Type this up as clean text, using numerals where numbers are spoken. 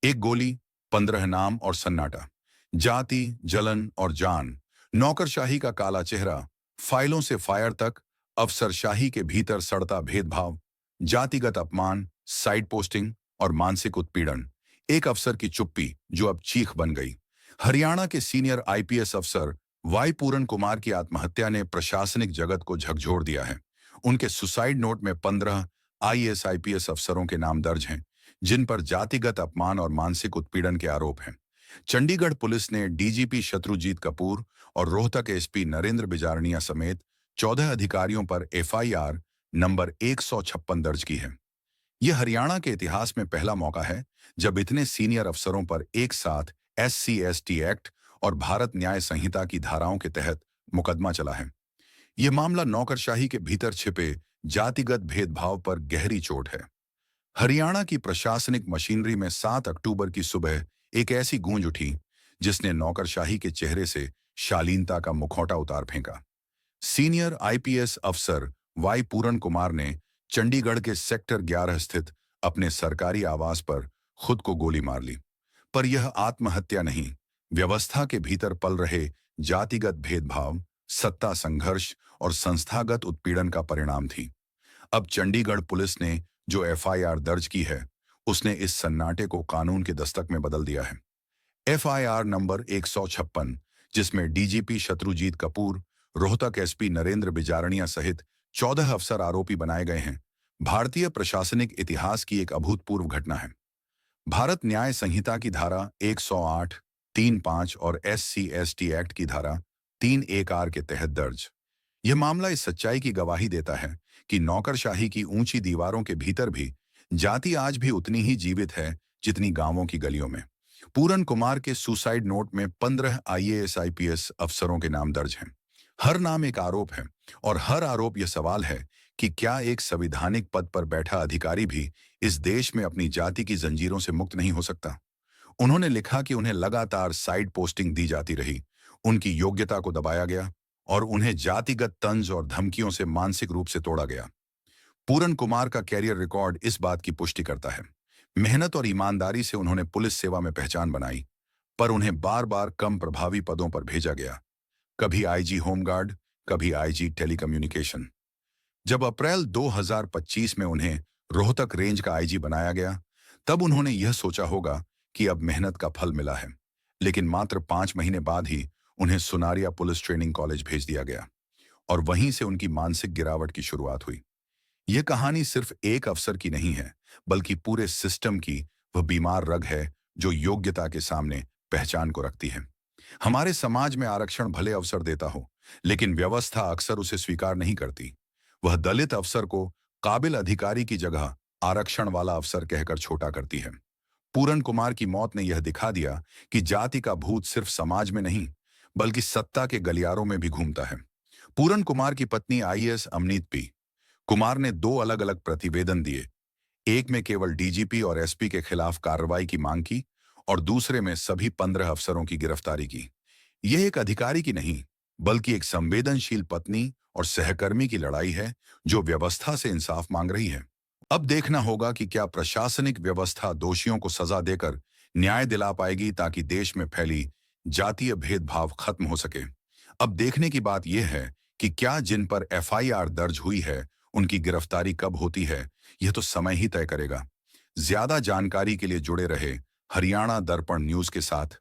एक गोली, 15 नाम और सन्नाटा। जाति, जलन और जान। नौकरशाही का काला चेहरा। फाइलों से फायर तक। अफसरशाही के भीतर सड़ता भेदभाव। जातिगत अपमान, साइड पोस्टिंग और मानसिक उत्पीड़न। एक अफसर की चुप्पी जो अब चीख बन गई। हरियाणा के सीनियर आईपीएस अफसर वाई पूरन कुमार की आत्महत्या ने प्रशासनिक जगत को झकझोर दिया है। उनके सुसाइड नोट में 15 आईएएस आईपीएस अफसरों के नाम दर्ज हैं, जिन पर जातिगत अपमान और मानसिक उत्पीड़न के आरोप हैं। चंडीगढ़ पुलिस ने डीजीपी शत्रुजीत कपूर और रोहतक एसपी नरेंद्र बिजारनिया समेत 14 अधिकारियों पर एफआईआर नंबर 156 दर्ज की है। यह हरियाणा के इतिहास में पहला मौका है जब इतने सीनियर अफसरों पर एक साथ SC/ST एक्ट और भारत न्याय संहिता की धाराओं के तहत मुकदमा चला है। यह मामला नौकरशाही के भीतर छिपे जातिगत भेदभाव पर गहरी चोट है। हरियाणा की प्रशासनिक मशीनरी में 7 अक्टूबर की सुबह एक ऐसी गूंज उठी जिसने नौकरशाही के चेहरे से शालीनता का मुखौटा उतार फेंका। सीनियर आईपीएस अफसर वाई पूरन कुमार ने चंडीगढ़ के सेक्टर 11 स्थित अपने सरकारी आवास पर खुद को गोली मार ली। पर यह आत्महत्या नहीं, व्यवस्था के भीतर पल रहे जातिगत भेदभाव, सत्ता संघर्ष और संस्थागत उत्पीड़न का परिणाम थी। अब चंडीगढ़ पुलिस ने जो एफआईआर दर्ज की है, उसने इस सन्नाटे को कानून के दस्तक में बदल दिया है। एफआईआर नंबर 156, जिसमें डीजीपी शत्रुजीत कपूर, रोहतक एसपी नरेंद्र बिजारनिया सहित 14 अफसर आरोपी बनाए गए हैं, भारतीय प्रशासनिक इतिहास की एक अभूतपूर्व घटना है। भारत न्याय संहिता की धारा 108, 35 और SC/ST एक्ट की धारा 31R के तहत दर्ज। यह मामला इस सच्चाई की गवाही देता है कि नौकरशाही की ऊंची दीवारों के भीतर भी जाति आज भी उतनी ही जीवित है जितनी गांवों की गलियों में। पूरन कुमार के सुसाइड नोट में 15 आईएएस आईपीएस अफसरों के नाम दर्ज हैं। हर नाम एक आरोप है और हर आरोप यह सवाल है कि क्या एक संवैधानिक पद पर बैठा अधिकारी भी इस देश में अपनी जाति की जंजीरों से मुक्त नहीं हो सकता। उन्होंने लिखा कि उन्हें लगातार साइड पोस्टिंग दी जाती रही, उनकी योग्यता को दबाया गया और उन्हें जातिगत तंज और धमकियों से मानसिक रूप से तोड़ा गया। पूरन कुमार का कैरियर रिकॉर्ड इस बात की पुष्टि करता है। मेहनत और ईमानदारी से उन्होंने पुलिस सेवा में पहचान बनाई, पर उन्हें बार बार कम प्रभावी पदों पर भेजा गया। कभी आईजी होमगार्ड, कभी आईजी टेलीकम्युनिकेशन। जब अप्रैल 2025 में उन्हें रोहतक रेंज का आईजी बनाया गया, तब उन्होंने यह सोचा होगा कि अब मेहनत का फल मिला है। लेकिन मात्र 5 महीने बाद ही उन्हें सुनारिया पुलिस ट्रेनिंग कॉलेज भेज दिया गया और वहीं से उनकी मानसिक गिरावट की शुरुआत हुई। यह कहानी सिर्फ एक अफसर की नहीं है, बल्कि पूरे सिस्टम की वह बीमार रग है जो योग्यता के सामने पहचान को रखती है। हमारे समाज में आरक्षण भले अवसर देता हो, लेकिन व्यवस्था अक्सर उसे स्वीकार नहीं करती। वह दलित अफसर को काबिल अधिकारी की जगह आरक्षण वाला अफसर कहकर छोटा करती है। पूरन कुमार की मौत ने यह दिखा दिया कि जाति का भूत सिर्फ समाज में नहीं, बल्कि सत्ता के गलियारों में भी घूमता है। पूरन कुमार की पत्नी आईएएस अमनीत पी कुमार ने 2 अलग अलग प्रतिवेदन दिए। एक में केवल डीजीपी और एसपी के खिलाफ कार्रवाई की मांग की और दूसरे में सभी 15 अफसरों की गिरफ्तारी की। यह एक अधिकारी की नहीं, बल्कि एक संवेदनशील पत्नी और सहकर्मी की लड़ाई है जो व्यवस्था से इंसाफ मांग रही है। अब देखना होगा कि क्या प्रशासनिक व्यवस्था दोषियों को सजा देकर न्याय दिला पाएगी ताकि देश में फैली जातीय भेदभाव खत्म हो सके। अब देखने की बात यह है कि क्या जिन पर एफआईआर दर्ज हुई है उनकी गिरफ्तारी कब होती है, यह तो समय ही तय करेगा। ज्यादा जानकारी के लिए जुड़े रहे हरियाणा दर्पण न्यूज के साथ।